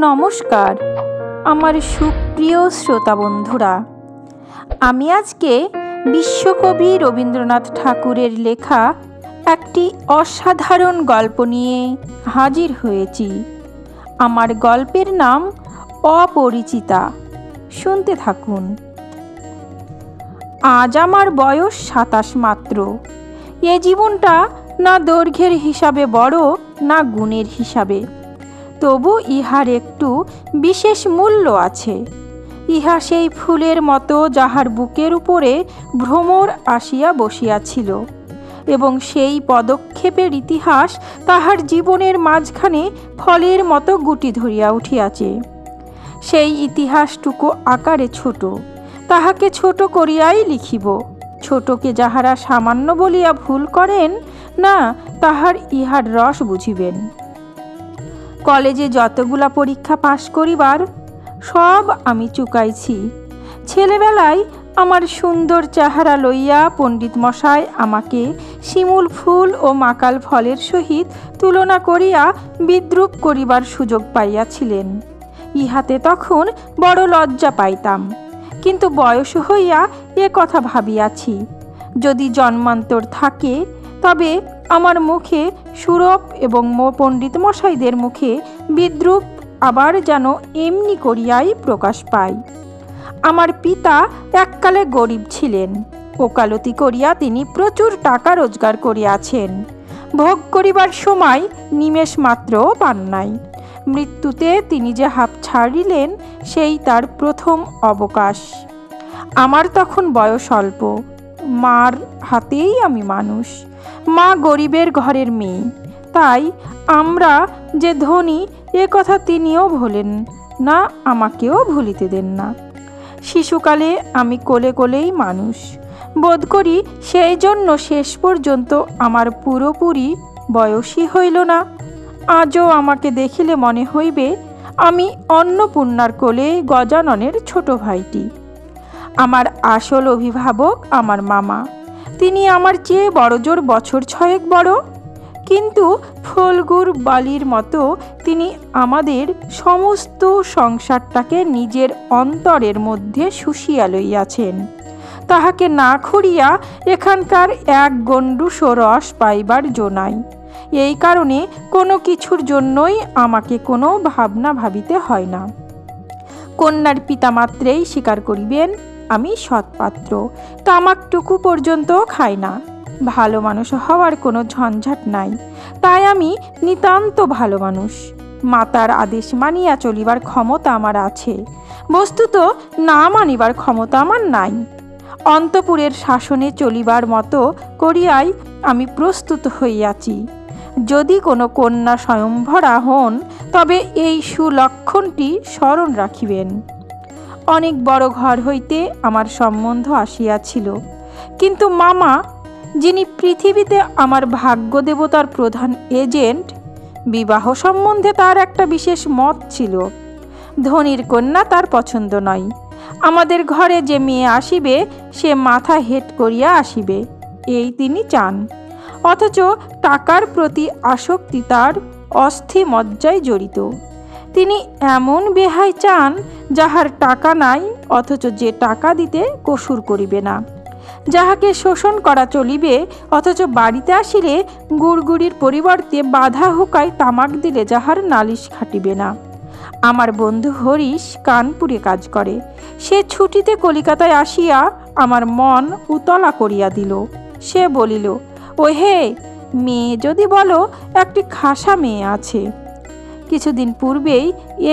নমস্কার আমার সুপ্রিয় শ্রোতা বন্ধুরা, আমি আজকে বিশ্বকবি রবীন্দ্রনাথ ঠাকুরের লেখা একটি অসাধারণ গল্প নিয়ে হাজির হয়েছি। আমার গল্পের নাম অপরিচিতা। শুনতে থাকুন। আজ আমার বয়স ২৭ মাত্র। এ জীবনটা না দৈর্ঘ্যের হিসাবে বড়, না গুণের হিসাবে, তবু ইহার একটু বিশেষ মূল্য আছে। ইহা সেই ফুলের মতো যাহার বুকের উপরে ভ্রমর আসিয়া বসিয়াছিল, এবং সেই পদক্ষেপের ইতিহাস তাহার জীবনের মাঝখানে ফলের মতো গুটি ধরিয়া উঠিয়াছে। সেই ইতিহাসটুকু আকারে ছোট, তাহাকে ছোট করিয়াই লিখিব। ছোটকে যাহারা সামান্য বলিয়া ভুল করেন না, তাহার ইহার রস বুঝিবেন। কলেজে যতগুলা পরীক্ষা পাশ করিবার সব আমি চুকাইছি। ছেলেবেলায় আমার সুন্দর চেহারা লইয়া পণ্ডিত মশাই আমাকে শিমুল ফুল ও মাকাল ফলের সহিত তুলনা করিয়া বিদ্রূপ করিবার সুযোগ পাইয়াছিলেন। ইহাতে তখন বড় লজ্জা পাইতাম, কিন্তু বয়স হইয়া এ কথা ভাবিয়াছি, যদি জন্মান্তর থাকে তবে আমার মুখে সুরভ এবং পণ্ডিত মশাইদের মুখে বিদ্রূপ আবার যেন এমনি করিয়াই প্রকাশ পায়। আমার পিতা এককালে গরিব ছিলেন। ওকালতি করিয়া তিনি প্রচুর টাকা রোজগার করিয়াছেন। ভোগ করিবার সময় নিমেষ মাত্রও পান নাই। মৃত্যুতে তিনি যে হাঁপ ছাড়িলেন, সেই তার প্রথম অবকাশ। আমার তখন বয়স অল্প। মার হাতেই আমি মানুষ। মা গরিবের ঘরের মেয়ে, তাই আমরা যে ধনী এ কথা তিনিও ভোলেন না, আমাকেও ভুলিতে দেন না। শিশুকালে আমি কোলে কোলেই মানুষ বোধ করি, সেই জন্য শেষ পর্যন্ত আমার পুরোপুরি বয়সই হইল না। আজও আমাকে দেখিলে মনে হইবে আমি অন্নপূর্ণার কোলে গজাননের ছোট ভাইটি। আমার আসল অভিভাবক আমার মামা। তিনি আমার চেয়ে বড়জোর বছর ৬ বড়, কিন্তু ফলগুর বালির মতো তিনি আমাদের সমস্ত সংসারটাকে নিজের অন্তরের মধ্যে শুষিয়া লইয়াছেন। তাহাকে না খুঁড়িয়া এখানকার এক গণ্ডূষও রস পাইবার জো নাই। এই কারণে কোনো কিছুর জন্যই আমাকে কোনো ভাবনা ভাবিতে হয় না। কন্যার পিতা মাত্রেই স্বীকার করিবেন আমি সৎপাত্র। তামাকটুকু পর্যন্ত খাই না। ভালো মানুষ হওয়ার কোনো ঝঞ্ঝাট নাই, তাই আমি নিতান্ত ভালো মানুষ। মাতার আদেশ মানিয়া চলিবার ক্ষমতা আমার আছে, বস্তুত না মানিবার ক্ষমতা আমার নাই। অন্তপুরের শাসনে চলিবার মতো করিয়াই আমি প্রস্তুত হইয়াছি। যদি কোনো কন্যা স্বয়ংভরা হন, তবে এই সুলক্ষণটি স্মরণ রাখিবেন। অনেক বড় ঘর হইতে আমার সম্বন্ধ আসিয়াছিল, কিন্তু মামা, যিনি পৃথিবীতে আমার ভাগ্য দেবতার প্রধান এজেন্ট, বিবাহ সম্বন্ধে তার একটা বিশেষ মত ছিল। ধনীর কন্যা তার পছন্দ নয়। আমাদের ঘরে যে মেয়ে আসিবে, সে মাথা হেঁট করিয়া আসিবে, এই তিনি চান। অথচ টাকার প্রতি আসক্তি তার অস্থি মজ্জায় জড়িত। তিনি এমন বেহাই চান, যাহার টাকা নাই, অথচ যে টাকা দিতে কসুর করিবে না। যাহাকে শোষণ করা চলিবে, অথচ বাড়িতে আসিলে গুড়গুড়ির পরিবর্তে বাধা হুকায় তামাক দিলে যাহার নালিশ খাটিবে না। আমার বন্ধু হরিশ কানপুরে কাজ করে। সে ছুটিতে কলিকাতায় আসিয়া আমার মন উতলা করিয়া দিল। সে বলিল, ও হে, মেয়ে যদি বলো, একটি খাসা মেয়ে আছে। কিছুদিন পূর্বেই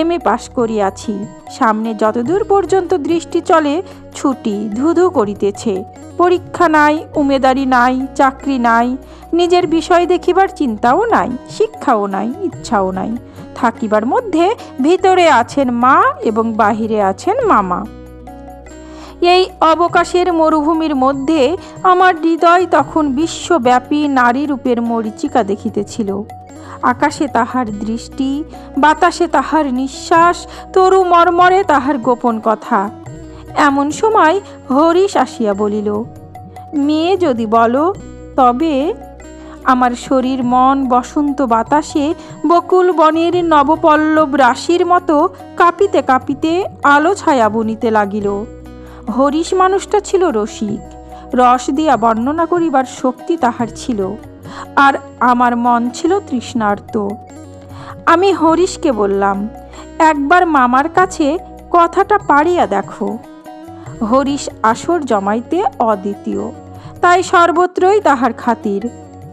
MA পাশ করিয়াছি। সামনে যতদূর পর্যন্ত দৃষ্টি চলে ছুটি ধুধু করিতেছে। পরীক্ষা নাই, উমেদারি নাই, চাকরি নাই, নিজের বিষয় দেখিবার চিন্তাও নাই, শিক্ষাও নাই, ইচ্ছাও নাই। থাকিবার মধ্যে ভিতরে আছেন মা এবং বাহিরে আছেন মামা। এই অবকাশের মরুভূমির মধ্যে আমার হৃদয় তখন বিশ্বব্যাপী নারী রূপের মরীচিকা দেখিতেছিল। আকাশে তাহার দৃষ্টি, বাতাসে তাহার নিঃশ্বাস, তরু মর্মরে তাহার গোপন কথা। এমন সময় হরিশ আসিয়া বলিল, মেয়ে যদি বলো তবে। আমার শরীর মন বসন্ত বাতাসে বকুল বনের নবপল্লব রাশির মতো কাঁপিতে কাঁপিতে আলো ছায়া বুনিতে লাগিল। হরিশ মানুষটা ছিল রসিক, রস দিয়া বর্ণনা করিবার শক্তি তাহার ছিল, আর আমার মন ছিল তৃষ্ণার্ত। আমি হরিশকে বললাম, একবার মামার কাছে কথাটা পাড়িয়া দেখো। হরিশ আসর জমাইতে অদ্বিতীয়, তাই সর্বত্রই তাহার খাতির।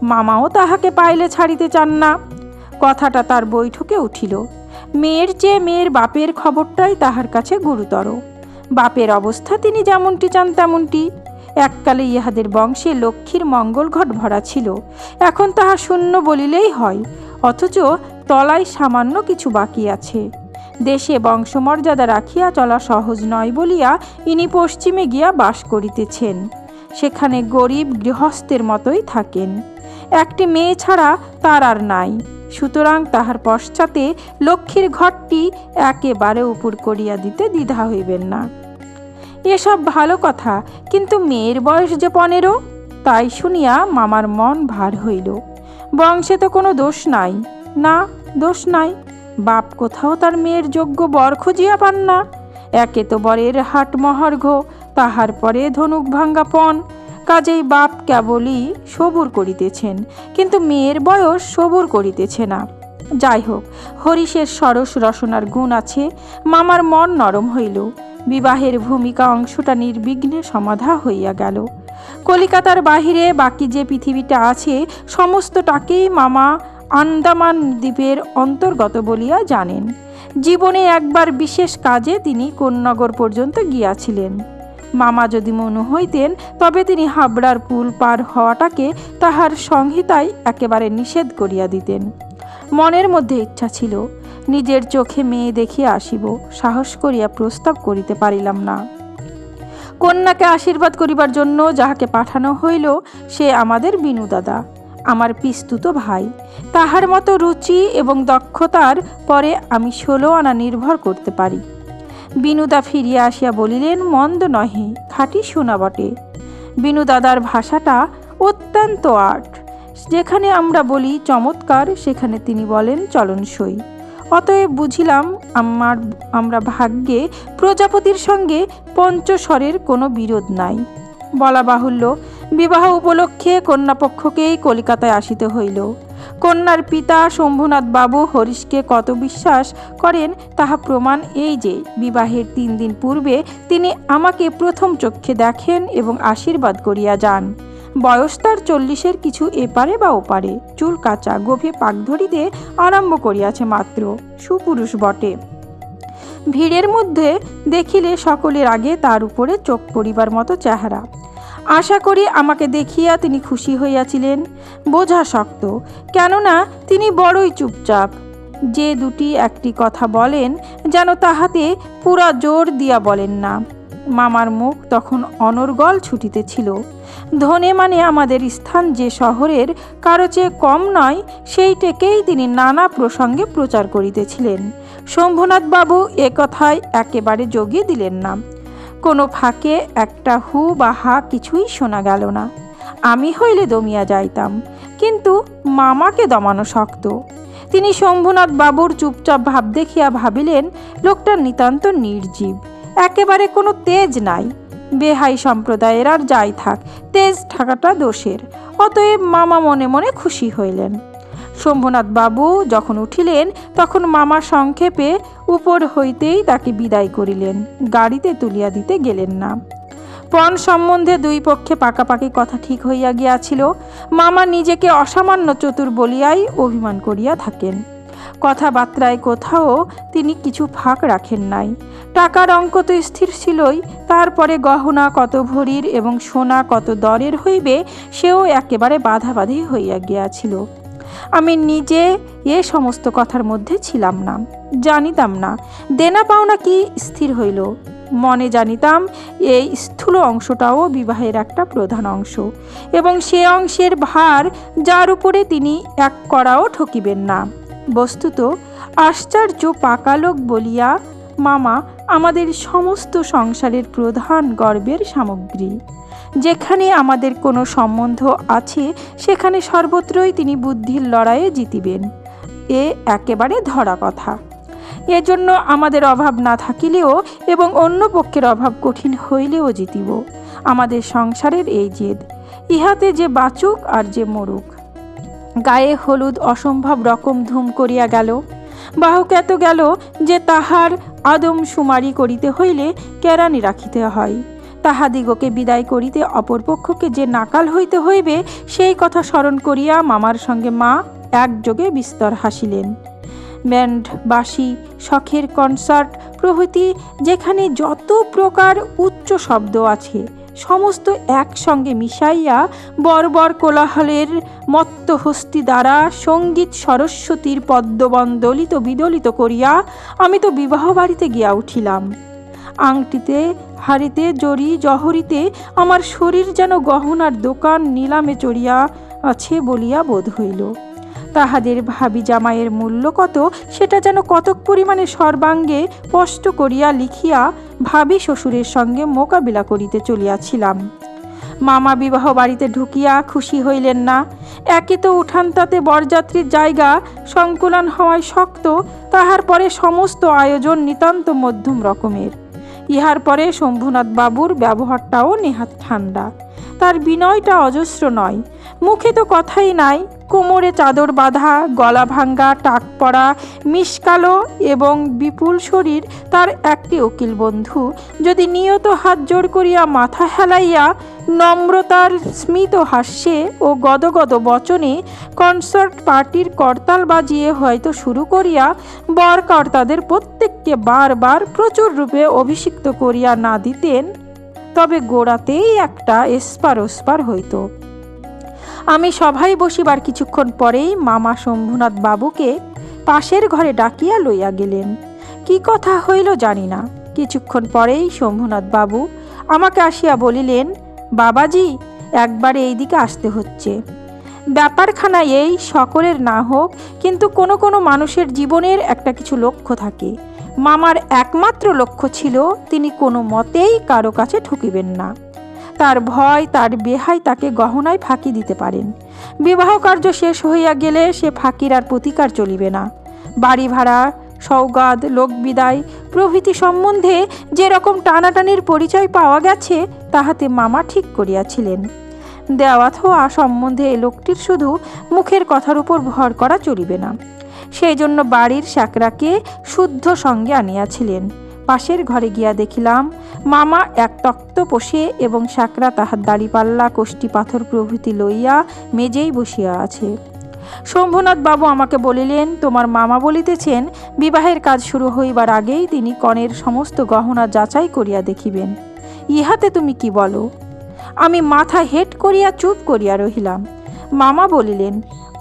মামাও তাহাকে পাইলে ছাড়িতে চান না। কথাটা তার বৈঠকে উঠিল। মেয়ের চেয়ে মেয়ের বাপের খবরটাই তাহার কাছে গুরুতর। বাপের অবস্থা তিনি যেমনটি চান তেমনটি। এককালে ইহাদের বংশে লক্ষ্মীর মঙ্গল ঘট ভরা ছিল, এখন তাহা শূন্য বলিলেই হয়, অথচ তলায় সামান্য কিছু বাকি আছে। দেশে বংশমর্যাদা রাখিয়া চলা সহজ নয় বলিয়া ইনি পশ্চিমে গিয়া বাস করিতেছেন। সেখানে গরিব গৃহস্থের মতোই থাকেন। একটি মেয়ে ছাড়া তার আর নাই, সুতরাং তাহার পশ্চাতে লক্ষ্মীর ঘরটি একেবারে উপর করিয়া দিতে দ্বিধা হইবেন না। এসব ভালো কথা, কিন্তু মেয়ের বয়স যে 15। তাই শুনিয়া মামার মন ভার হইল। বংশে তো কোনো দোষ নাই। না, দোষ নাই। বাপ কোথাও তার মেয়ের যোগ্য বর খুঁজিয়া পান না। একে তো বরের হাট মহার্ঘ, তাহার পরে ধনুক ভাঙ্গা পণ। কাজেই বাপ কেবলই সবুর করিতেছেন, কিন্তু মেয়ের বয়স সবুর করিতেছে না। যাই হোক, হরিশের সরস রসনার গুণ আছে। মামার মন নরম হইল। বিবাহের ভূমিকা অংশটা নির্বিঘ্নে সমাধা হইয়া গেল। কলিকাতার বাহিরে বাকি যে পৃথিবীটা আছে, সমস্তটাকেই মামা আন্দামান দ্বীপের অন্তর্গত বলিয়া জানেন। জীবনে একবার বিশেষ কাজে তিনি কোন্নগর পর্যন্ত গিয়াছিলেন। মামা যদি মনু হইতেন, তবে তিনি হাবড়ার পুল পার হওয়াটাকে তাহার সংহিতায় একেবারে নিষেধ করিয়া দিতেন। মনের মধ্যে ইচ্ছা ছিল, নিজের চোখে মেয়ে দেখিয়া আসিব। সাহস করিয়া প্রস্তাব করিতে পারিলাম না। কন্যাকে আশীর্বাদ করিবার জন্য যাহাকে পাঠানো হইল, সে আমাদের বিনু দাদা, আমার পিস্তুত ভাই। তাহার মতো রুচি এবং দক্ষতার পরে আমি 16 আনা নির্ভর করতে পারি। বিনুদা ফিরিয়া আসিয়া বলিলেন, মন্দ নহে, খাঁটি সোনা বটে। বিনু দাদার ভাষাটা অত্যন্ত আর্ট। যেখানে আমরা বলি চমৎকার, সেখানে তিনি বলেন চলনসই। অতএব বুঝিলাম আমরা ভাগ্যে প্রজাপতির সঙ্গে পঞ্চস্বরের কোনো বিরোধ নাই। বলা বাহুল্য, বিবাহ উপলক্ষে কন্যাপক্ষকেই কলিকাতায় আসিতে হইল। কন্যার পিতা শম্ভুনাথ বাবু হরিশকে কত বিশ্বাস করেন তাহা প্রমাণ এই যে, বিবাহের 3 দিন পূর্বে তিনি আমাকে প্রথম চক্ষে দেখেন এবং আশীর্বাদ করিয়া যান। বয়স তার 40-এর কিছু এপারে বা ওপারে, চুল কাঁচা, গভীর পাক ধরিতে আরম্ভ করিয়াছে মাত্র। সুপুরুষ বটে। ভিড়ের মধ্যে দেখিলে সকলের আগে তার উপরে চোখ পড়িবার মতো চেহারা। আশা করি আমাকে দেখিয়া তিনি খুশি হইয়াছিলেন। বোঝা শক্ত, কেননা তিনি বড়ই চুপচাপ। যে দুটি একটি কথা বলেন, যেন তাহাতে পুরা জোর দিয়া বলেন না। মামার মুখ তখন অনর্গল ছুটিতেছিল। ধনে মানে আমাদের স্থান যে শহরের কারো চেয়ে কম নয়, সেইটাকেই তিনি নানা প্রসঙ্গে প্রচার করিতেছিলেন। শম্ভুনাথ বাবু এ কথায় একেবারে যোগী দিলেন না। কোনো ফাঁকে একটা হু বা হা কিছুই শোনা গেল না। আমি হইলে দমিয়া যাইতাম, কিন্তু মামাকে দমানো শক্ত। তিনি শম্ভুনাথ বাবুর চুপচাপ ভাব দেখিয়া ভাবিলেন, লোকটা নিতান্ত নির্জীব, একেবারে কোনো তেজ নাই। বেহাই সম্প্রদায়ের আর যাই থাক, তেজ থাকাটা দোষের। অতএব মামা মনে মনে খুশি হইলেন। শম্ভুনাথ বাবু যখন উঠিলেন, তখন মামা সংক্ষেপে উপর হইতেই তাকে বিদায় করিলেন, গাড়িতে তুলিয়া দিতে গেলেন না। পণ সম্বন্ধে 2 পক্ষে পাকাপাকি কথা ঠিক হইয়া গিয়াছিল। মামা নিজেকে অসামান্য চতুর বলিয়াই অভিমান করিয়া থাকেন। কথাবার্তায় কোথাও তিনি কিছু ফাঁক রাখেন নাই। টাকার অঙ্ক তো স্থির ছিলই, তারপরে গহনা কত ভরির এবং সোনা কত দরের হইবে, সেও একেবারে বাধাবাধি হইয়া গিয়াছিল। আমি নিজে এ সমস্ত কথার মধ্যে ছিলাম না, জানিতাম না দেনা পাওনা কি স্থির হইল। মনে জানিতাম এই স্থূল অংশটাও বিবাহের একটা প্রধান অংশ, এবং সে অংশের ভার যার উপরে তিনি এক কড়াও ঠকিবেন না। বস্তুত আশ্চর্য পাকালোক বলিয়া মামা আমাদের সমস্ত সংসারের প্রধান গর্বের সামগ্রী। যেখানে আমাদের কোনো সম্বন্ধ আছে সেখানে সর্বত্রই তিনি বুদ্ধির লড়াইয়ে জিতিবেন, এ একেবারে ধরা কথা। এজন্য আমাদের অভাব না থাকিলেও এবং অন্য পক্ষের অভাব কঠিন হইলেও জিতিব। আমাদের সংসারের এই জেদ, ইহাতে যে বাঁচুক আর যে মরুক। গায়ে হলুদ অসম্ভব রকম ধুম করিয়া গেল। বাহুক এত গেল যে তাহার আদম শুমারি করিতে হইলে কেরানি রাখিতে হয়। তাহাদিগকে বিদায় করিতে অপরপক্ষকে যে নাকাল হইতে হইবে সেই কথা স্মরণ করিয়া মামার সঙ্গে মা একযোগে বিস্তর হাসিলেন। ব্যান্ড, বাঁশি, শখের কনসার্ট প্রভৃতি যেখানে যত প্রকার উচ্চ শব্দ আছে সমস্ত একসঙ্গে মিশাইয়া বর্বর কোলাহলের মত্ত হস্তি দ্বারা সঙ্গীত সরস্বতীর পদ্মবন দলিত বিদলিত করিয়া আমি তো বিবাহ বাড়িতে গিয়া উঠিলাম। আংটিতে, হাড়িতে, জড়ি জহরিতে আমার শরীর যেন গহনার দোকান নিলামে চড়িয়া আছে বলিয়া বোধ হইল। তাহাদের ভাবি জামাইয়ের মূল্য কত সেটা যেন কতক পরিমাণে সর্বাঙ্গে স্পষ্ট করিয়া লিখিয়া ভাবি শ্বশুরের সঙ্গে মোকাবিলা করিতে চলিয়াছিলাম। মামা বিবাহ বাড়িতে ঢুকিয়া খুশি হইলেন না। একে তো উঠানটাতে বরযাত্রীর জায়গা সংকুলন হওয়ায় শক্ত, তাহার পরে সমস্ত আয়োজন নিতান্ত মধ্যম রকমের। ইহার পরে শম্ভুনাথ বাবুর ব্যবহারটাও নেহাত ঠান্ডা, তার বিনয়টা অজস্র নয়। মুখে তো কথাই নাই, কোমরে চাদর বাঁধা, গলা ভাঙ্গা, টাক পড়া, মিশকালো এবং বিপুল শরীর তার একটি উকিল বন্ধু যদি নিয়ত হাত জোড় করিয়া মাথা হেলাইয়া নম্রতার স্মিত হাস্যে ও গদগদ বচনে কনসার্ট পার্টির করতাল বাজিয়ে হয়তো শুরু করিয়া বরকর্তাদের প্রত্যেককে বারবার প্রচুর রূপে অভিষিক্ত করিয়া না দিতেন, তবে গোড়াতেই একটা এসপার ওসপার হইত। আমি সভায় বসিবার কিছুক্ষণ পরেই মামা শম্ভুনাথ বাবুকে পাশের ঘরে ডাকিয়া লইয়া গেলেন। কি কথা হইল জানি না। কিছুক্ষণ পরেই শম্ভুনাথ বাবু আমাকে আসিয়া বলিলেন, বাবাজি, একবার এই দিকে আসতে হচ্ছে। ব্যাপারখানা এই, সকলের না হোক, কিন্তু কোনো কোনো মানুষের জীবনের একটা কিছু লক্ষ্য থাকে। মামার একমাত্র লক্ষ্য ছিল তিনি কোনো মতেই কারো কাছে ঠকিবেন না। তার ভয়, তার বেহাই তাকে গহনায় ফাঁকি দিতে পারেন। বিবাহ কার্য শেষ হইয়া গেলে সে ফাঁকির আর প্রতিকার চলিবে না। বাড়ি ভাড়া, সৌগাত, লোকবিদায় প্রভৃতি সম্বন্ধে যে রকম টানাটানির পরিচয় পাওয়া গেছে তাহাতে মামা ঠিক করিয়াছিলেন। দেওয়া থোয়া সম্বন্ধে এ লোকটির শুধু মুখের কথার উপর ভর করা চলিবে না। সেই জন্য বাড়ির শ্যাকরাকে শুদ্ধ সঙ্গে আনিয়াছিলেন। পাশের ঘরে গিয়া দেখিলাম মামা এক তক্ত পোষে এবং শ্যাকরা তাহার দাড়িপাল্লা, কোষ্ঠী পাথর প্রভৃতি লইয়া মেজেই বসিয়া আছে। শম্ভুনাথ বাবু আমাকে বলিলেন, তোমার মামা বলিতেছেন বিবাহের কাজ শুরু হইবার আগেই তিনি কনের সমস্ত গহনা যাচাই করিয়া দেখিবেন। ইহাতে তুমি কি বলো? আমি মাথা হেট করিয়া চুপ করিয়া রহিলাম। মামা বলিলেন,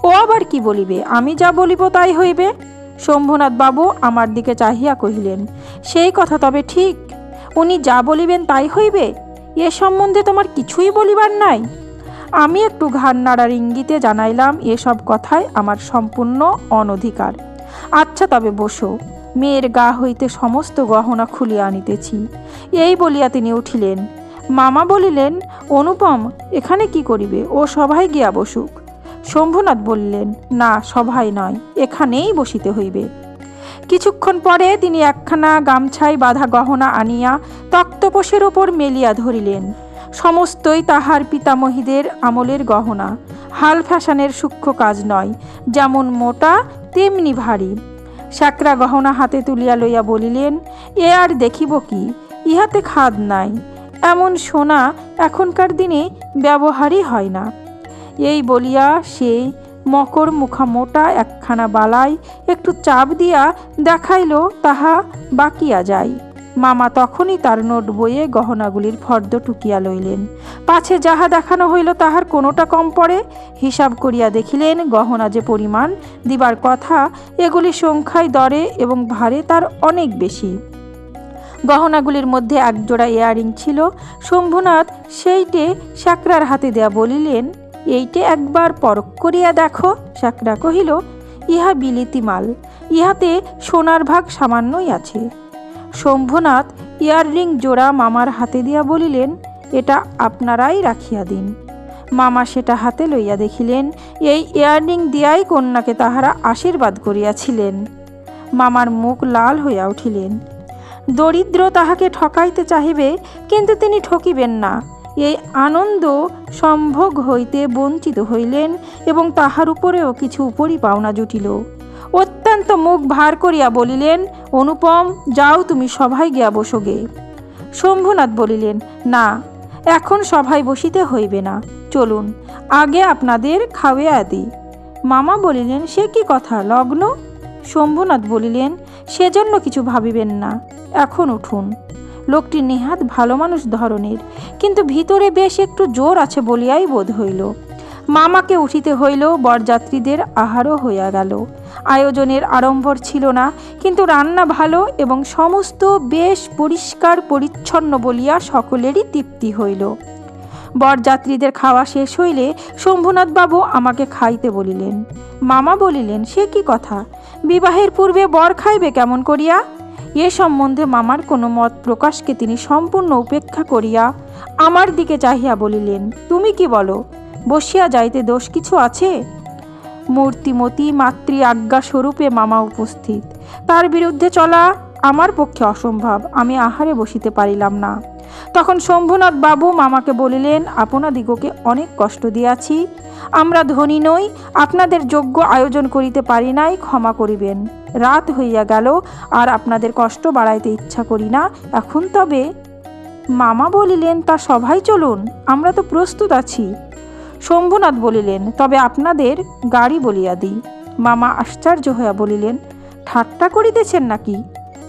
ও আবার কি বলিবে? আমি যা বলিব তাই হইবে। শম্ভুনাথ বাবু আমার দিকে চাহিয়া কহিলেন, সেই কথা তবে ঠিক? উনি যা বলিবেন তাই হইবে? এ সম্বন্ধে তোমার কিছুই বলিবার নাই? আমি একটু ঘাড় নাড়ার ইঙ্গিতে জানাইলাম এসব কথায় আমার সম্পূর্ণ অনধিকার। আচ্ছা তবে বসো, মেয়ের গা হইতে সমস্ত গহনা খুলিয়া আনিতেছি। এই বলিয়া তিনি উঠিলেন। মামা বলিলেন, অনুপম এখানে কি করিবে? ও সভায় গিয়া বসুক। শম্ভুনাথ বললেন, না, সভায় নয়, এখানেই বসিতে হইবে। কিছুক্ষণ পরে তিনি একখানা গামছায় বাঁধা গহনা আনিয়া তক্তপোষের ওপর মেলিয়া ধরিলেন। সমস্তই তাহার পিতামহীদের আমলের গহনা, হাল ফ্যাশনের সূক্ষ্ম কাজ নয়, যেমন মোটা তেমনি ভারী। শ্যাকরা গহনা হাতে তুলিয়া লইয়া বলিলেন, এ আর দেখিব কি? ইহাতে খাদ নাই। এমন সোনা এখনকার দিনে ব্যবহারই হয় না। এই বলিয়া সে মকর মুখা মোটা একখানা বালাই একটু চাপ দিয়া দেখাইল তাহা বাকিয়া যায়। মামা তখনই তার নোট বইয়ে গহনাগুলির ফর্দ টুকিয়া লইলেন। পাছে যাহা দেখানো হইল তাহার কোনোটা কম পড়ে। হিসাব করিয়া দেখিলেন গহনা যে পরিমাণ দিবার কথা এগুলি সংখ্যায়, দরে এবং ভারে তার অনেক বেশি। গহনাগুলির মধ্যে একজোড়া ইয়ারিং ছিল। শম্ভুনাথ সেইটে শ্যাকরার হাতে দেয়া বলিলেন, এইটে একবার পরখ করিয়া দেখো। শ্যাকরা কহিল, ইহা বিলিতি মাল, ইহাতে সোনার ভাগ সামান্যই আছে। শম্ভুনাথ ইয়াররিং জোড়া মামার হাতে দিয়া বলিলেন, এটা আপনারাই রাখিয়া দিন। মামা সেটা হাতে লইয়া দেখিলেন এই ইয়াররিং দিয়াই কন্যাকে তাহারা আশীর্বাদ করিয়াছিলেন। মামার মুখ লাল হইয়া উঠিলেন। দরিদ্র তাহাকে ঠকাইতে চাহিবে, কিন্তু তিনি ঠকিবেন না, এই আনন্দ সম্ভোগ হইতে বঞ্চিত হইলেন এবং তাহার উপরেও কিছু উপরি পাওনা জুটিল। অত্যন্ত মুখ ভার করিয়া বলিলেন, অনুপম, যাও তুমি সভায় গিয়া বসোগে। শম্ভুনাথ বলিলেন, না, এখন সভায় বসিতে হইবে না, চলুন আগে আপনাদের খাওয়াইয়া দিই। মামা বলিলেন, সে কি কথা, লগ্ন? শম্ভুনাথ বলিলেন, সেজন্য কিছু ভাবিবেন না, এখন উঠুন। লোকটি নেহাত ভালো মানুষ ধরনের, কিন্তু ভিতরে বেশ একটু জোর আছে বলিয়াই বোধ হইল। মামাকে উঠিতে হইল। বরযাত্রীদের আহারও হইয়া গেল। আয়োজনের আড়ম্বর ছিল না, কিন্তু রান্না ভালো এবং সমস্ত বেশ পরিষ্কার পরিচ্ছন্ন বলিয়া সকলেরই তৃপ্তি হইল। বরযাত্রীদের খাওয়া শেষ হইলে শম্ভুনাথ বাবু আমাকে খাইতে বলিলেন। মামা বলিলেন, সে কি কথা, বিবাহের পূর্বে বর খাইবে কেমন করিয়া? এ সম্বন্ধে মামার কোনো মত প্রকাশকে তিনি সম্পূর্ণ উপেক্ষা করিয়া আমার দিকে চাহিয়া বলিলেন, তুমি কি বলো, বসিয়া যাইতে দোষ কিছু আছে? মূর্তিমতী মাতৃ আজ্ঞা স্বরূপে মামা উপস্থিত, তার বিরুদ্ধে চলা আমার পক্ষে অসম্ভব, আমি আহারে বসিতে পারিলাম না। তখন শম্ভুনাথ বাবু মামাকে বলিলেন, আপনাদিগকে অনেক কষ্ট দিয়াছি, আমরা ধনী নই, আপনাদের যোগ্য আয়োজন করিতে পারি নাই, ক্ষমা করিবেন। রাত হইয়া গেল, আর আপনাদের কষ্ট বাড়াইতে ইচ্ছা করি না, এখন তবে? মামা বলিলেন, তা সভায় চলুন, আমরা তো প্রস্তুত আছি। শম্ভুনাথ বলিলেন, তবে আপনাদের গাড়ি বলিয়া দিই। মামা আশ্চর্য হইয়া বলিলেন, ঠাট্টা করিতেছেন নাকি?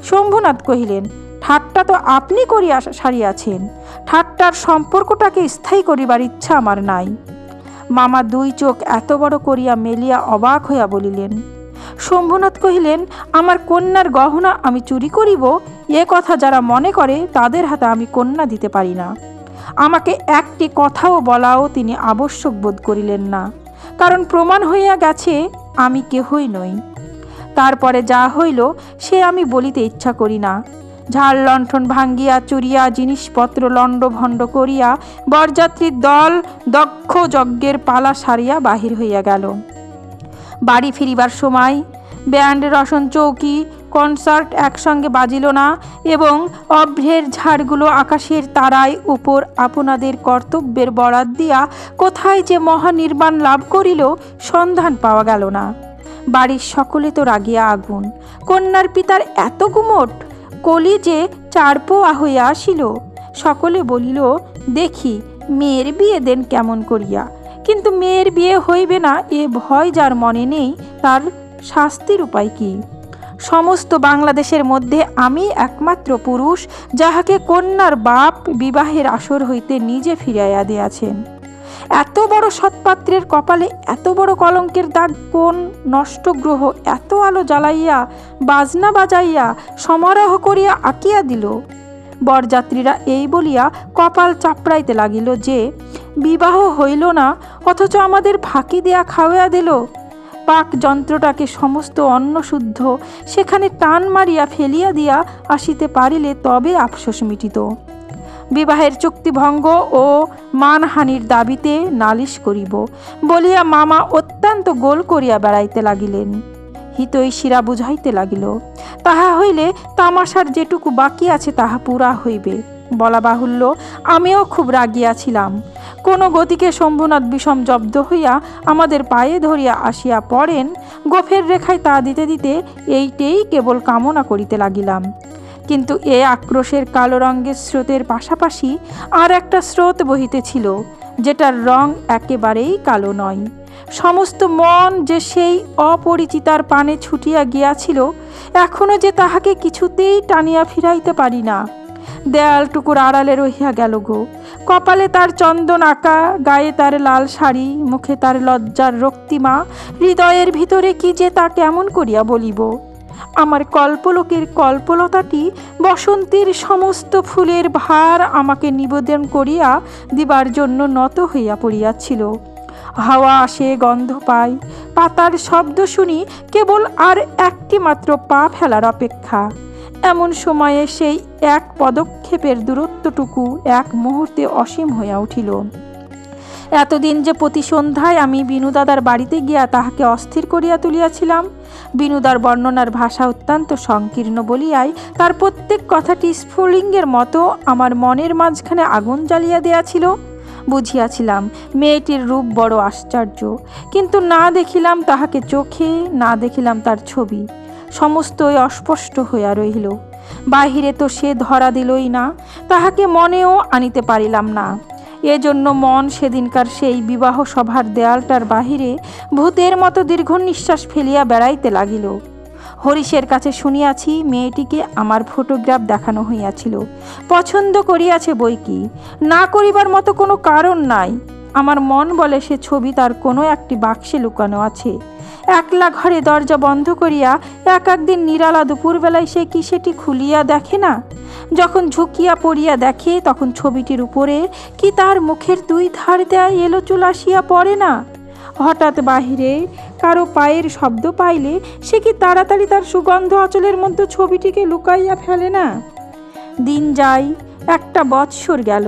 শম্ভুনাথ কহিলেন, ঠাট্টা তো আপনি করিয়া সারিয়াছেন, ঠাট্টার সম্পর্কটাকে স্থায়ী করিবার ইচ্ছা আমার নাই। মামা দুই চোখ এত বড় করিয়া মেলিয়া অবাক হইয়া বলিলেন। শম্ভুনাথ কহিলেন, আমার কন্যার গহনা আমি চুরি করিব, এ কথা যারা মনে করে তাদের হাতে আমি কন্যা দিতে পারি না। আমাকে একটি কথাও বলাও তিনি আবশ্যক বোধ করিলেন না, কারণ প্রমাণ হইয়া গেছে আমি কেহই নই। তারপরে যা হইল সে আমি বলিতে ইচ্ছা করি না। ঝাড় লণ্ঠন ভাঙ্গিয়া চুরিয়া জিনিসপত্র লণ্ডভণ্ড করিয়া বরযাত্রীর দল দক্ষ যজ্ঞের পালা সারিয়া বাহির হইয়া গেল। বাড়ি ফিরিবার সময় ব্যান্ড, রসন, চৌকি, কনসার্ট একসঙ্গে বাজিল না, এবং অভ্রের ঝাড়গুলো আকাশের তারায় উপর আপনাদের কর্তব্যের বরাত দিয়া কোথায় যে মহানির্বাণ লাভ করিল সন্ধান পাওয়া গেল না। বাড়ির সকলে তো রাগিয়া আগুন। কন্যার পিতার এত গুমট, কলি যে চারপোয়া হইয়া আসিল। সকলে বলিল, দেখি মেয়ের বিয়ে দেন কেমন করিয়া, কিন্তু মেয়ের বিয়ে হইবে না এ ভয় যার মনে নেই, তার শাস্তির উপায় কি? সমস্ত বাংলাদেশের মধ্যে আমি একমাত্র পুরুষ যাহাকে কন্যার বাপ বিবাহের আসর হইতে নিজে ফিরাইয়া দিয়াছেন। এত বড় সৎপাত্রের কপালে এত বড় কলঙ্কের দাগ কোন নষ্ট গ্রহ এত আলো জ্বালাইয়া বাজনা বাজাইয়া সমারোহ করিয়া আঁকিয়া দিল? বরযাত্রীরা এই বলিয়া কপাল চাপড়াইতে লাগিল যে বিবাহ হইল না, অথচ আমাদের ফাঁকি দিয়া খাওয়া দিল। পাক যন্ত্রটাকে সমস্ত অন্নশুদ্ধ সেখানে টান মারিয়া ফেলিয়া দিয়া আসিতে পারিলে তবে আফসোস মিটিত। বিবাহের চুক্তিভঙ্গ ও মানহানির দাবিতে নালিশ করিব বলিয়া মামা অত্যন্ত গোল করিয়া বেড়াইতে লাগিলেন। হিতৈষীরা বুঝাইতে লাগিল, তাহা হইলে তামাশার যেটুকু বাকি আছে তাহা পুরা হইবে। বলা বাহুল্য, আমিও খুব রাগিয়াছিলাম। কোনো গতিকে শম্ভুনাথ বিষম জব্দ হইয়া আমাদের পায়ে ধরিয়া আসিয়া পড়েন। গোফের রেখায় তা দিতে দিতে এইটেই কেবল কামনা করিতে লাগিলাম। কিন্তু এ আক্রোশের কালো রঙের স্রোতের পাশাপাশি আর একটা স্রোত বহিতেছিল, যেটার রং একেবারেই কালো নয়। সমস্ত মন যে সেই অপরিচিতার পানে ছুটিয়া গিয়াছিল, এখনো যে তাহাকে কিছুতেই টানিয়া ফিরাইতে পারি না। দেয়ালটুকুর আড়ালে রহিয়া গেল গো। কপালে তার চন্দন আঁকা, গায়ে তার লাল শাড়ি, মুখে তার লজ্জার রক্তিমা, হৃদয়ের ভিতরে কি যে তা কেমন করিয়া বলিব। আমার কল্পলোকের কল্পলতাটি বসন্তের সমস্ত ফুলের ভার আমাকে নিবেদন করিয়া দিবার জন্য নত হইয়া পড়িয়াছিল। হাওয়া আসে, গন্ধ পাই, পাতার শব্দ শুনি, কেবল আর একটি মাত্র পা ফেলার অপেক্ষা। এমন সময়ে সেই এক পদক্ষেপের দূরত্বটুকু এক মুহূর্তে অসীম হইয়া উঠিল। এতদিন যে প্রতি সন্ধ্যায় আমি বিনুদাদার বাড়িতে গিয়া তাহাকে অস্থির করিয়া তুলিয়াছিলাম, বিনুদার বর্ণনার ভাষা অত্যন্ত সংকীর্ণ বলিয়াই তার প্রত্যেক কথাটি স্ফুলিঙ্গের মতো আমার মনের মাঝখানে আগুন জ্বালিয়া দিয়াছিল। বুঝিয়াছিলাম মেয়েটির রূপ বড় আশ্চর্য, কিন্তু না দেখিলাম তাহাকে চোখে, না দেখিলাম তার ছবি, সমস্তই অস্পষ্ট হইয়া রহিল। বাহিরে তো সে ধরা দিলই না, তাহাকে মনেও আনিতে পারিলাম না। এজন্য মন সেদিনকার সেই বিবাহ সভার দেয়ালটার বাহিরে ভূতের মতো দীর্ঘ নিঃশ্বাস ফেলিয়া বেড়াইতে লাগিল। হরিশের কাছে শুনিয়াছি মেয়েটিকে আমার ফটোগ্রাফ দেখানো হইয়াছিল, পছন্দ করিয়াছে বই কি, না করিবার মতো কোনো কারণ নাই। আমার মন বলে সে ছবি তার কোনো একটি বাক্সে লুকানো আছে। একলা ঘরে দরজা বন্ধ করিয়া এক একদিন নিরালা দুপুরবেলায় সে কি সেটি খুলিয়া দেখে না? যখন ঝুঁকিয়া পড়িয়া দেখে তখন ছবিটির উপরে কি তার মুখের দুই ধার দেয়া এলো চুল আসিয়া পড়ে না? হঠাৎ বাহিরে কারো পায়ের শব্দ পাইলে সে কি তাড়াতাড়ি তার সুগন্ধ আঁচলের মধ্যে ছবিটিকে লুকাইয়া ফেলে না? দিন যায়, একটা বৎসর গেল।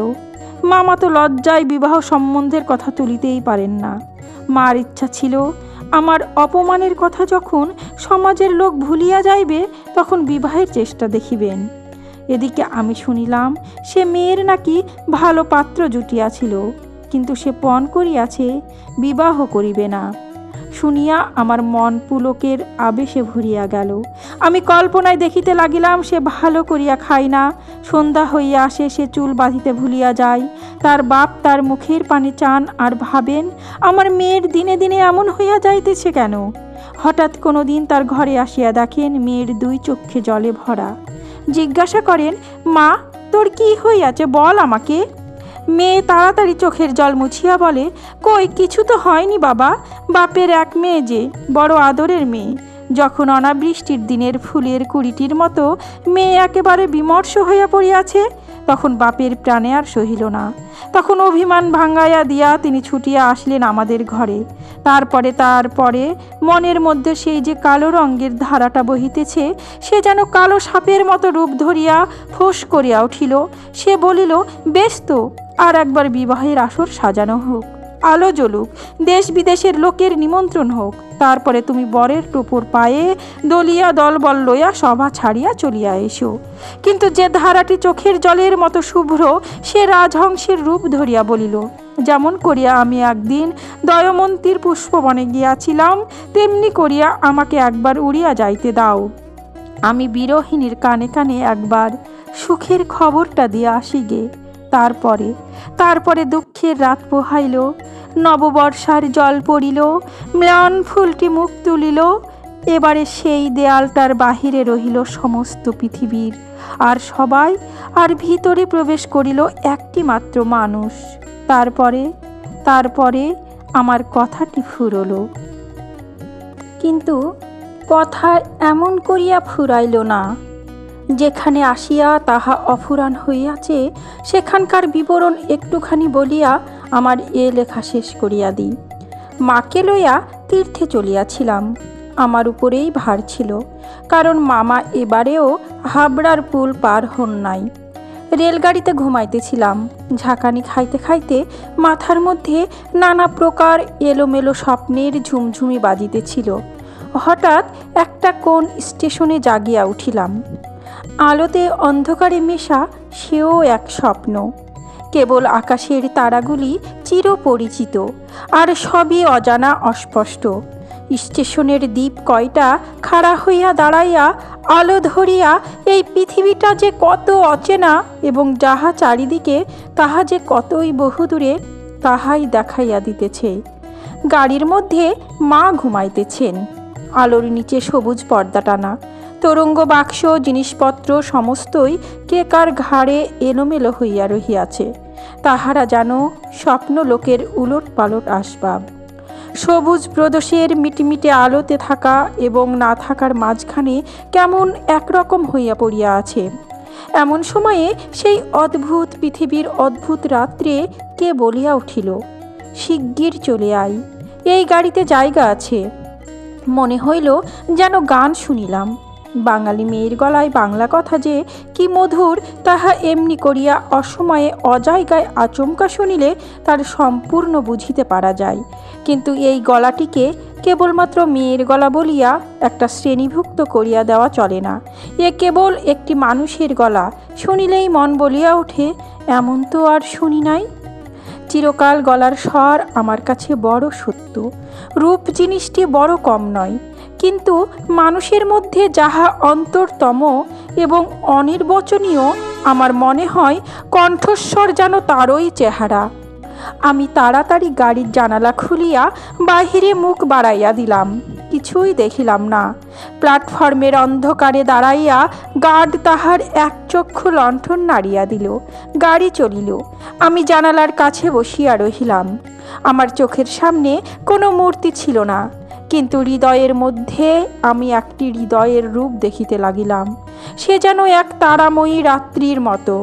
মামা তো লজ্জায় বিবাহ সম্বন্ধের কথা তুলিতেই পারেন না। মার ইচ্ছা ছিল আমার অপমানের কথা যখন সমাজের লোক ভুলিয়া যাইবে তখন বিবাহের চেষ্টা দেখিবেন। এদিকে আমি শুনিলাম সে মেয়ের নাকি ভালো পাত্র জুটিয়াছিল, কিন্তু সে পণ করিয়াছে বিবাহ করিবে না। শুনিয়া আমার মন পুলকের আবেশে ভরিয়া গেল। আমি কল্পনায় দেখিতে লাগিলাম সে ভালো করিয়া খায় না, সন্ধ্যা হইয়া আসে সে চুল বাঁধিতে ভুলিয়া যায়, তার বাপ তার মুখের পানে চান আর ভাবেন আমার মেয়ের দিনে দিনে এমন হইয়া যাইতেছে কেন। হঠাৎ কোনো দিন তার ঘরে আসিয়া দেখেন মেয়ের দুই চক্ষে জলে ভরা। জিজ্ঞাসা করেন, মা তোর কি হইয়াছে বল আমাকে। মেয়ে তাড়াতাড়ি চোখের জল মুছিয়া বলে, কই কিছু তো হয়নি বাবা, বাপের এক মেয়ে যে, বড় আদরের মেয়ে। যখন অনাবৃষ্টির দিনের ফুলের কুড়িটির মতো মেয়ে একেবারে বিমর্ষ হইয়া পড়িয়াছে তখন বাপের প্রাণে আর সহিল না। তখন অভিমান ভাঙ্গাইয়া দিয়া তিনি ছুটিয়া আসলেন আমাদের ঘরে। তারপরে মনের মধ্যে সেই যে কালো রঙের ধারাটা বহিতেছে সে যেন কালো সাপের মতো রূপ ধরিয়া ফোঁস করিয়া উঠিল। সে বলিল, বেশ তো, আর একবার বিবাহের আসর সাজানো হোক, আলো জ্বলুক, দেশ বিদেশের লোকের নিমন্ত্রণ হোক, তারপরে তুমি বরের টুপুর পায়ে দলিয়া দলবল লইয়া সভা ছাড়িয়া চলিয়া এসো। কিন্তু যে ধারাটি চোখের জলের মতো শুভ্র সে রাজহংসের রূপ ধরিয়া বলিল, যেমন করিয়া আমি একদিন দয়মন্তীর পুষ্পবনে গিয়াছিলাম তেমনি করিয়া আমাকে একবার উড়িয়া যাইতে দাও। আমি বিরহিণীর কানে কানে একবার সুখের খবরটা দিয়ে আসি গে। তারপরে দুঃখের রাত পোহাইল, নববর্ষার জল পড়িল, ম্লান ফুলটি মুখ তুলিল। এবারে সেই দেয়ালটার বাহিরে রহিল সমস্ত পৃথিবীর আর সবাই, আর ভিতরে প্রবেশ করিল একটি মাত্র মানুষ। তারপরে আমার কথাটি ফুরল, কিন্তু কথা এমন করিয়া ফুরাইল না। যেখানে আসিয়া তাহা অফুরান হইয়াছে সেখানকার বিবরণ একটুখানি বলিয়া আমার এ লেখা শেষ করিয়া দিই। মাকে লইয়া তীর্থে চলিয়াছিলাম, আমার উপরেই ভার ছিল, কারণ মামা এবারেও হাবড়ার পুল পার হন নাই। রেলগাড়িতে ঘুমাইতেছিলাম, ঝাঁকানি খাইতে খাইতে মাথার মধ্যে নানা প্রকার এলোমেলো স্বপ্নের ঝুমঝুমি বাজিতেছিল। হঠাৎ একটা কোন স্টেশনে জাগিয়া উঠিলাম। আলোতে অন্ধকারে মেশা সেও এক স্বপ্ন। কেবল আকাশের তারাগুলি চিরপরিচিত, আর সবই অজানা অস্পষ্ট। স্টেশনের দ্বীপ কয়টা খাড়া হইয়া দাঁড়াইয়া আলো ধরিয়া এই পৃথিবীটা যে কত অচেনা এবং যাহা চারিদিকে তাহা যে কতই বহুদূরে তাহাই দেখাইয়া দিতেছে। গাড়ির মধ্যে মা ঘুমাইতেছেন, আলোর নিচে সবুজ পর্দা টানা, তরঙ্গ বাক্স জিনিসপত্র সমস্তই কে কার ঘাড়ে এলোমেলো হইয়া রহিয়াছে। তাহারা যেন স্বপ্ন লোকের উলট পালট আসবাব। সবুজ প্রদোষের মিটমিটে আলোতে থাকা এবং না থাকার মাঝখানে কেমন একরকম হইয়া পড়িয়া আছে। এমন সময়ে সেই অদ্ভুত পৃথিবীর অদ্ভুত রাত্রে কে বলিয়া উঠিল, শিগগির চলে আই, এই গাড়িতে জায়গা আছে। মনে হইল যেন গান শুনিলাম। বাঙালি মেয়ের গলায় বাংলা কথা যে কি মধুর তাহা এমনি করিয়া অসময়ে অজায়গায় আচমকা শুনিলে তার সম্পূর্ণ বুঝিতে পারা যায়। কিন্তু এই গলাটিকে কেবলমাত্র মেয়ের গলা বলিয়া একটা শ্রেণীভুক্ত করিয়া দেওয়া চলে না। এ কেবল একটি মানুষের গলা, শুনিলেই মন বলিয়া ওঠে এমন তো আর শুনি নাই। চিরকাল গলার স্বর আমার কাছে বড় সত্য। রূপ জিনিসটি বড় কম নয়, কিন্তু মানুষের মধ্যে যাহা অন্তরতম এবং অনির্বচনীয়, আমার মনে হয় কণ্ঠস্বর যেন তারই চেহারা। আমি তাড়াতাড়ি গাড়ির জানালা খুলিয়া বাহিরে মুখ বাড়াইয়া দিলাম। কিছুই দেখিলাম না। প্ল্যাটফর্মের অন্ধকারে দাঁড়াইয়া গার্ড তাহার এক চক্ষু লণ্ঠন নাড়িয়া দিল। গাড়ি চলিল। আমি জানালার কাছে বসিয়া রহিলাম। আমার চোখের সামনে কোনো মূর্তি ছিল না, কিন্তু হৃদয়ের মধ্যে আমি একটি হৃদয়ের রূপ দেখিতে লাগিলাম। সে যেন এক তারাময়ী রাত্রির মতো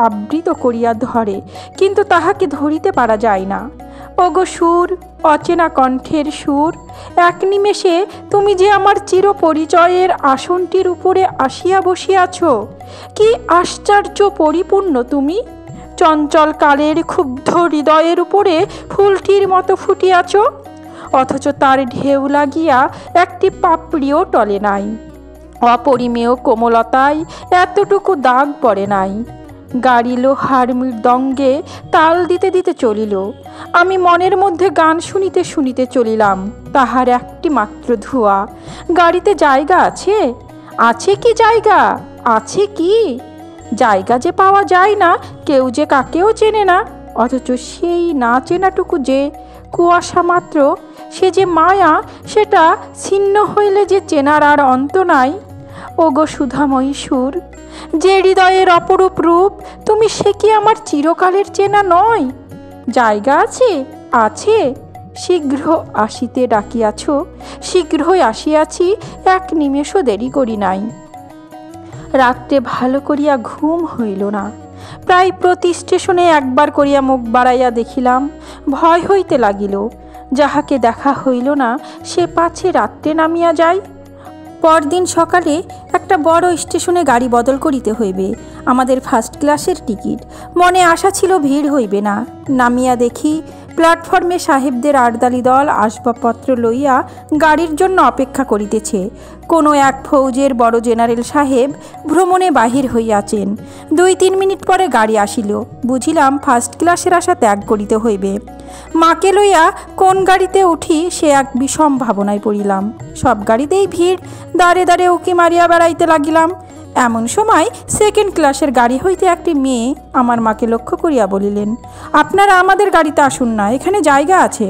আবৃত করিয়া ধরে, কিন্তু তাহাকে ধরিতে পারা যায় না। ওগো সুর, অচেনা কণ্ঠের সুর, এক নিমেষে তুমি যে আমার চিরপরিচয়ের আসনটির উপরে আসিয়া বসিয়াছ। কি আশ্চর্য পরিপূর্ণ তুমি! চঞ্চল কালের ক্ষুব্ধ হৃদয়ের উপরে ফুলটির মতো ফুটিয়াছ, অথচ তার ঢেউ লাগিয়া একটি পাপড়িও টলে নাই। অপরিমেয় কোমলতায় এতটুকু দাগ পড়ে নাই। গাড়ি লোহার মৃদঙ্গে তাল দিতে দিতে চলিল। আমি মনের মধ্যে গান শুনিতে শুনিতে চলিলাম। তাহার একটি মাত্র ধোঁয়া। গাড়িতে জায়গা আছে? আছে কি জায়গা? আছে কি জায়গা? যে পাওয়া যায় না, কেউ যে কাকেও চেনে না, অথচ সেই না চেনাটুকু যে কুয়াশা মাত্র, সে যে মায়া, সেটা ছিন্ন হইলে যে চেনার আর অন্ত নাই। ওগো সুধাময়ী সুর, যে হৃদয়ের অপরূপ রূপ তুমি, সে কি আমার চিরকালের চেনা নয়? জায়গা আছে? আছে। শীঘ্র আসিতে ডাকিয়াছ, শীঘ্রই আসিয়াছি, এক নিমেষও দেরি করি নাই। রাত্রে ভালো করিয়া ঘুম হইল না। প্রায় প্রতি স্টেশনে একবার করিয়া মুখ বাড়াইয়া দেখিলাম। ভয় হইতে লাগিল, যাহাকে দেখা হইল না সে পাছে রাত্রে নামিয়া যায়। পরদিন সকালে একটা বড় স্টেশনে গাড়ি বদল করিতে হইবে। আমাদের ফার্স্ট ক্লাসের টিকিট। মনে আশা ছিল ভিড় হইবে না। নামিয়া দেখি প্ল্যাটফর্মে সাহেবদের আড়দালি দল আসবাবপত্র লইয়া গাড়ির জন্য অপেক্ষা করিতেছে। কোনো এক ফৌজের বড় জেনারেল সাহেব ভ্রমণে বাহির হইয়াছেন। 2-3 মিনিট পরে গাড়ি আসিল। বুঝিলাম ফার্স্ট ক্লাসের আশা ত্যাগ করিতে হইবে। মাকে লইয়া কোন গাড়িতে উঠি সে এক বিষম ভাবনায় পড়িলাম। সব গাড়িতেই ভিড়। দাঁড়ে দাঁড়ে উকি মারিয়া বেড়াইতে লাগিলাম। এমন সময় সেকেন্ড ক্লাসের গাড়ি হইতে একটি মেয়ে আমার মাকে লক্ষ্য করিয়া বলিলেন, আপনারা আমাদের গাড়িতে আসুন না, এখানে জায়গা আছে।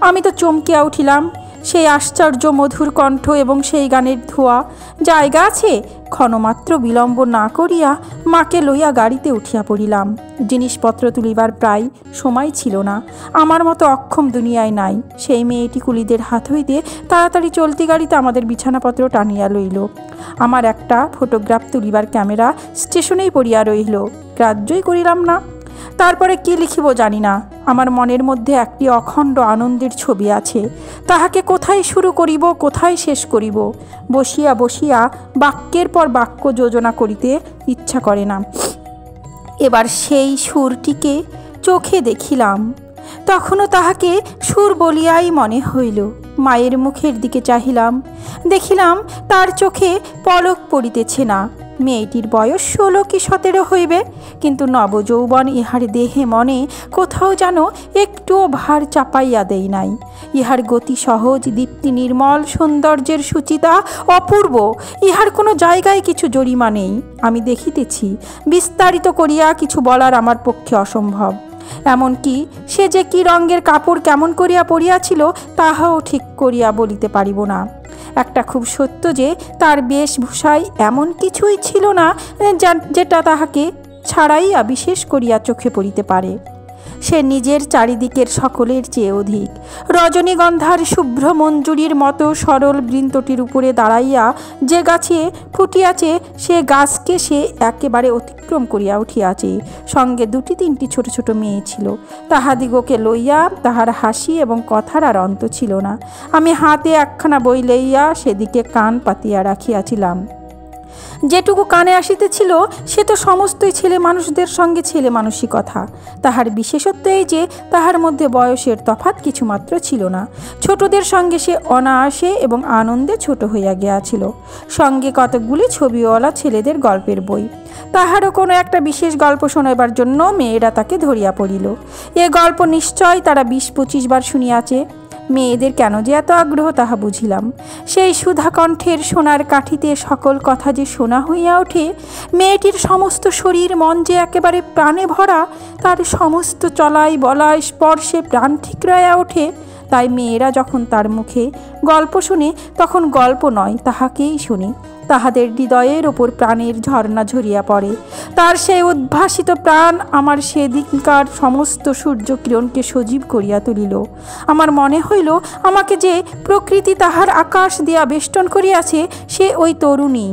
আমি তো চমকিয়া উঠিলাম। সেই আশ্চর্য মধুর কণ্ঠ এবং সেই গানের ধোঁয়া। জায়গা আছে? ক্ষণমাত্র বিলম্ব না করিয়া মাকে লইয়া গাড়িতে উঠিয়া পড়িলাম। জিনিসপত্র তুলিবার প্রায় সময় ছিল না। আমার মতো অক্ষম দুনিয়ায় নাই। সেই মেয়েটি কুলিদের হাত হইতে তাড়াতাড়ি চলতি গাড়িতে আমাদের বিছানাপত্র টানিয়া লইল। আমার একটা ফটোগ্রাফ তুলিবার ক্যামেরা স্টেশনেই পড়িয়া রইল। গ্রাহ্যই করিলাম না। তারপরে কি লিখিব জানি না। আমার মনের মধ্যে একটি অখণ্ড আনন্দের ছবি আছে। তাহাকে কোথায় শুরু করিব, কোথায় শেষ করিব, বসিয়া বসিয়া বাক্যের পর বাক্য যোজনা করিতে ইচ্ছা করে না। এবার সেই সুরটিকে চোখে দেখিলাম। তখনও তাহাকে সুর বলিয়াই মনে হইল। মায়ের মুখের দিকে চাহিলাম। দেখিলাম তার চোখে পলক পড়িতেছে না। মেয়েটির বয়স 16 কি 17 হইবে, কিন্তু নবযৌবন ইহার দেহে মনে কোথাও যেন একটুও ভার চাপাইয়া দেয় নাই। ইহার গতি সহজ, দীপ্তি নির্মল, সৌন্দর্যের সুচিতা অপূর্ব। ইহার কোনো জায়গায় কিছু জরিমা নেই। আমি দেখিতেছি। বিস্তারিত করিয়া কিছু বলার আমার পক্ষে অসম্ভব। এমনকি সে যে কি রঙের কাপড় কেমন করিয়া পরিয়াছিল তাহাও ঠিক করিয়া বলিতে পারিব না। একটা খুব সত্য যে তার বেশভূষায় এমন কিছুই ছিল না যেটা তাহাকে ছাড়াইয়া বিশেষ করিয়া চোখে পড়িতে পারে। সে নিজের চারিদিকের সকলের চেয়ে অধিক। রজনীগন্ধার শুভ্র মঞ্জুরির মতো সরল বৃন্তটির উপরে দাঁড়াইয়া যে গাছে ফুটিয়াছে, সে গাছকে সে একেবারে অতিক্রম করিয়া উঠিয়াছে। সঙ্গে দুটি তিনটি ছোট ছোট মেয়ে ছিল। তাহাদিগকে লইয়া তাহার হাসি এবং কথার আর অন্ত ছিল না। আমি হাতে একখানা বই লইয়া সেদিকে কান পাতিয়া রাখিয়াছিলাম। যেটুকু কানে আসিতেছিল সে তো সমস্তই ছেলে মানুষদের সঙ্গে ছেলে মানুষই কথা। তাহার বিশেষত্ব এই যে তাহার মধ্যে বয়সের তফাৎ কিছুমাত্র ছিল না। ছোটদের সঙ্গে সে অনায়াসে এবং আনন্দে ছোট হইয়া গিয়াছিল। সঙ্গে কতকগুলি ছবিওয়ালা ছেলেদের গল্পের বই। তাহারও কোনো একটা বিশেষ গল্প শোনাইবার জন্য মেয়েরা তাকে ধরিয়া পড়িল। এ গল্প নিশ্চয় তারা 20-25 বার শুনিয়াছে। মেয়েদের কেন যে এত আগ্রহ তাহা বুঝিলাম। সেই সুধাকণ্ঠের সোনার কাঠিতে সকল কথা যে শোনা হইয়া ওঠে, মেয়েটির সমস্ত শরীর মন যে একেবারে প্রাণে ভরা, তার সমস্ত চলাই বলাই স্পর্শে প্রাণ ঠিকরাইয়া ওঠে। তাই মেয়েরা যখন তার মুখে গল্প শুনে, তখন গল্প নয় তাহাকেই শুনে। তাহাদের হৃদয়ের ওপর প্রাণের ঝর্ণা ঝরিয়া পড়ে। তার সেই উদ্ভাসিত প্রাণ আমার সেদিনকার সমস্ত সূর্যকিরণকে সজীব করিয়া তুলিল। আমার মনে হইল আমাকে যে প্রকৃতি তাহার আকাশ দিয়া বেষ্টন করিয়াছে, সে ওই তরুণী,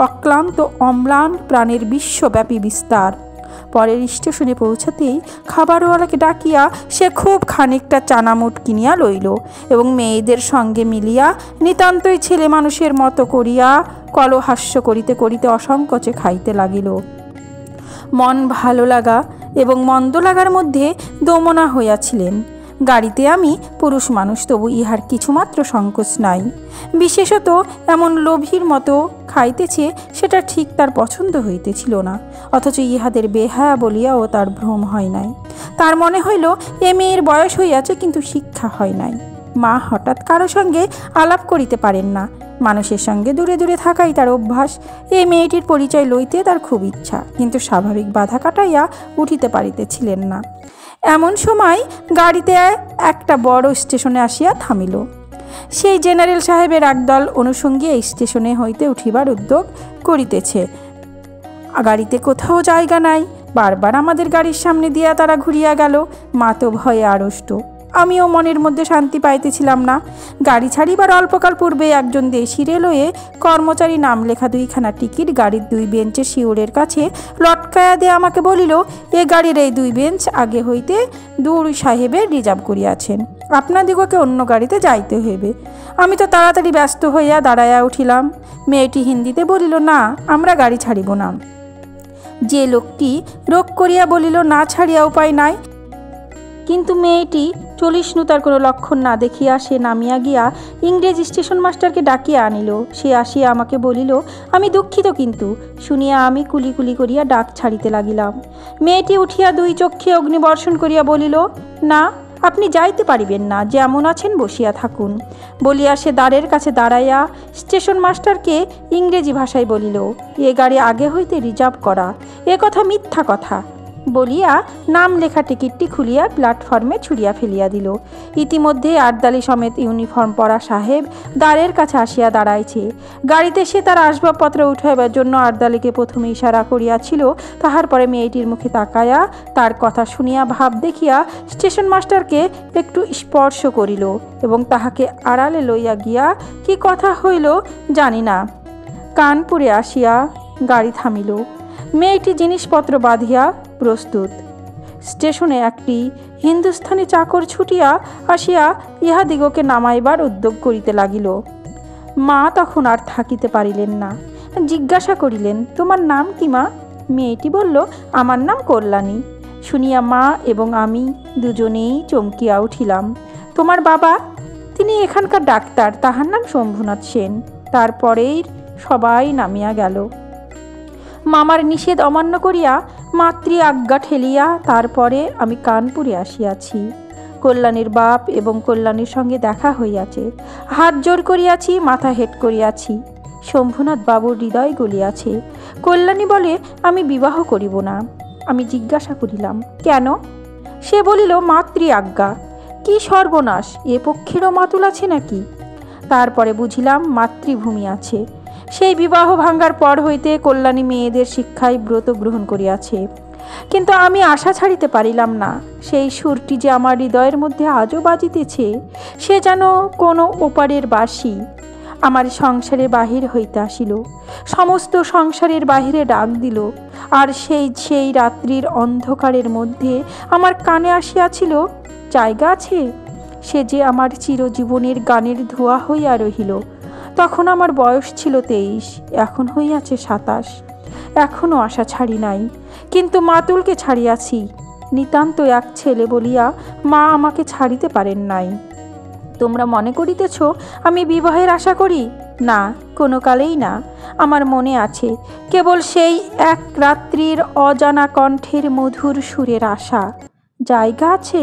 অক্লান্ত অম্লান প্রাণের বিশ্বব্যাপী বিস্তার। পরের স্টেশনে পৌঁছাতেই খাবারওয়ালাকে ডাকিয়া সে খুব খানিকটা চানামুট কিনিয়া লইল এবং মেয়েদের সঙ্গে মিলিয়া নিতান্তই ছেলে মানুষের মতো করিয়া কলহাস্য করিতে করিতে অসংকোচে খাইতে লাগিল। মন ভালো লাগা এবং মন্দ লাগার মধ্যে দোমনা হইয়াছিলেন। গাড়িতে আমি পুরুষ মানুষ, তবু ইহার কিছুমাত্র সংকোচ নাই। বিশেষত এমন লোভীর মতো খাইতেছে, সেটা ঠিক তার পছন্দ হইতেছিল না। অথচ ইহাদের বেহায়া বলিয়াও তার ভ্রম হয় নাই। তার মনে হইল এ মেয়ের বয়স হইয়াছে, কিন্তু শিক্ষা হয় নাই। মা হঠাৎ কারো সঙ্গে আলাপ করিতে পারেন না। মানুষের সঙ্গে দূরে দূরে থাকাই তার অভ্যাস। এই মেয়েটির পরিচয় লইতে তার খুব ইচ্ছা, কিন্তু স্বাভাবিক বাধা কাটাইয়া উঠিতে পারিতেছিলেন না। এমন সময় গাড়িতে একটা বড় স্টেশনে আসিয়া থামিল। সেই জেনারেল সাহেবের একদল অনুষঙ্গী এই স্টেশনে হইতে উঠিবার উদ্যোগ করিতেছে। গাড়িতে কোথাও জায়গা নাই। বারবার আমাদের গাড়ির সামনে দিয়া তারা ঘুরিয়া গেল। মা তো ভয়ে আড়ষ্ট। আমিও মনের মধ্যে শান্তি পাইতেছিলাম না। গাড়ি ছাড়িবার অল্পকাল পূর্বে একজন দেশি রেলওয়ে কর্মচারী নাম লেখা 2খানা টিকিট গাড়ির 2 বেঞ্চের শিউরের কাছে লটকায়া দিয়ে আমাকে বলিল, এ গাড়ির এই 2 বেঞ্চ আগে হইতে দূর সাহেবের রিজার্ভ করিয়াছেন, আপনাদিগকে অন্য গাড়িতে যাইতে হইবে। আমি তো তাড়াতাড়ি ব্যস্ত হইয়া দাঁড়াইয়া উঠিলাম। মেয়েটি হিন্দিতে বলিল, না, আমরা গাড়ি ছাড়িব না। যে লোকটি রোগ করিয়া বলিল, না ছাড়িয়া উপায় নাই, কিন্তু মেয়েটি চলিষ্ণু তার কোনো লক্ষণ না দেখিয়া সে নামিয়া গিয়া ইংরেজ স্টেশন মাস্টারকে ডাকিয়া আনিল। সে আসিয়া আমাকে বলিল, আমি দুঃখিত। কিন্তু শুনিয়া আমি কুলি কুলি করিয়া ডাক ছাড়িতে লাগিলাম। মেয়েটি উঠিয়া 2 চক্ষে অগ্নিবর্ষণ করিয়া বলিল, না, আপনি যাইতে পারিবেন না, যেমন আছেন বসিয়া থাকুন। বলিয়া সে দ্বারের কাছে দাঁড়াইয়া স্টেশন মাস্টারকে ইংরেজি ভাষায় বলিল, এ গাড়ি আগে হইতে রিজার্ভ করা, এ কথা মিথ্যা কথা। বলিয়া নাম লেখা টিকিটটি খুলিয়া প্ল্যাটফর্মে ছুড়িয়া ফেলিয়া দিল। ইতিমধ্যে আর্দালি সমেত ইউনিফর্ম পরা সাহেব দ্বারের কাছে আসিয়া দাঁড়াইছে। গাড়িতে সে তার আসবাবপত্র উঠাইবার জন্য আর্দালিকে প্রথমে ইশারা করিয়াছিল। তাহার পরে মেয়েটির মুখে তাকাইয়া তার কথা শুনিয়া ভাব দেখিয়া স্টেশন মাস্টারকে একটু স্পর্শ করিল এবং তাহাকে আড়ালে লইয়া গিয়া কি কথা হইল জানি না, কানপুরে আসিয়া গাড়ি থামিল। মেয়েটি জিনিসপত্র বাঁধিয়া প্রস্তুত। স্টেশনে একটি হিন্দুস্থানি চাকর ছুটিয়া আসিয়া ইহাদিগকে নামাইবার উদ্যোগ করিতে লাগিল। মা তখন আর থাকিতে পারিলেন না, জিজ্ঞাসা করিলেন, তোমার নাম কি মা? মেয়েটি বলল, আমার নাম কল্যাণী। শুনিয়া মা এবং আমি দুজনেই চমকিয়া উঠিলাম। তোমার বাবা? তিনি এখানকার ডাক্তার, তাহার নাম শম্ভুনাথ সেন। তারপরেই সবাই নামিয়া গেল। মামার নিষেধ অমান্য করিয়া মাতৃ আজ্ঞা ঠেলিয়া তারপরে আমি কানপুরে আসিয়াছি। কল্যাণীর বাপ এবং কল্যাণীর সঙ্গে দেখা হইয়াছে। হাত জোর করিয়াছি, মাথা হেট করিয়াছি। শম্ভুনাথ বাবুর হৃদয় গলিয়াছে। কল্যাণী বলে, আমি বিবাহ করিব না। আমি জিজ্ঞাসা করিলাম, কেন? সে বলিল, মাতৃ আজ্ঞা। কি সর্বনাশ, এ পক্ষেরও মাতুল আছে নাকি? তারপরে বুঝিলাম মাতৃভূমি আছে। সেই বিবাহ ভাঙ্গার পর হইতে কল্যাণী মেয়েদের শিক্ষায় ব্রত গ্রহণ করিয়াছে। কিন্তু আমি আশা ছাড়িতে পারিলাম না। সেই সুরটি যে আমার হৃদয়ের মধ্যে আজও বাজিতেছে, সে যেন কোনো ওপারের বাঁশি আমার সংসারের বাহির হইতে আসিল, সমস্ত সংসারের বাহিরে ডাক দিল। আর সেই রাত্রির অন্ধকারের মধ্যে আমার কানে আসিয়াছিল, জায়গা আছে। সে যে আমার চিরজীবনের গানের ধোঁয়া হইয়া রহিল। তখন আমার বয়স ছিল 23, এখন হইয়াছে 27। এখনও আশা ছাড়ি নাই, কিন্তু মাতুলকে ছাড়িয়াছি। নিতান্ত এক ছেলে বলিয়া মা আমাকে ছাড়িতে পারেন নাই। তোমরা মনে করিতেছ আমি বিবাহের আশা করি? না, কোনো কালেই না। আমার মনে আছে কেবল সেই এক রাত্রির অজানা কণ্ঠের মধুর সুরের আশা। জায়গা আছে?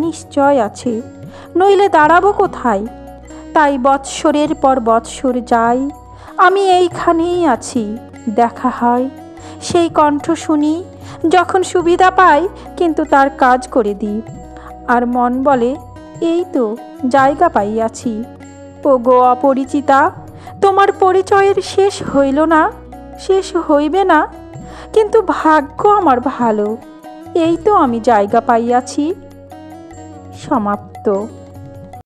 নিশ্চয় আছে, নইলে দাঁড়াবো কোথায়? তাই বৎসরের পর বৎসর যাই, আমি এইখানেই আছি। দেখা হয়, সেই কণ্ঠ শুনি, যখন সুবিধা পাই কিন্তু তার কাজ করে দিই। আর মন বলে, এই তো জায়গা পাইয়াছি। ও গো অপরিচিতা, তোমার পরিচয়ের শেষ হইল না, শেষ হইবে না। কিন্তু ভাগ্য আমার ভালো, এই তো আমি জায়গা পাইয়াছি। সমাপ্ত।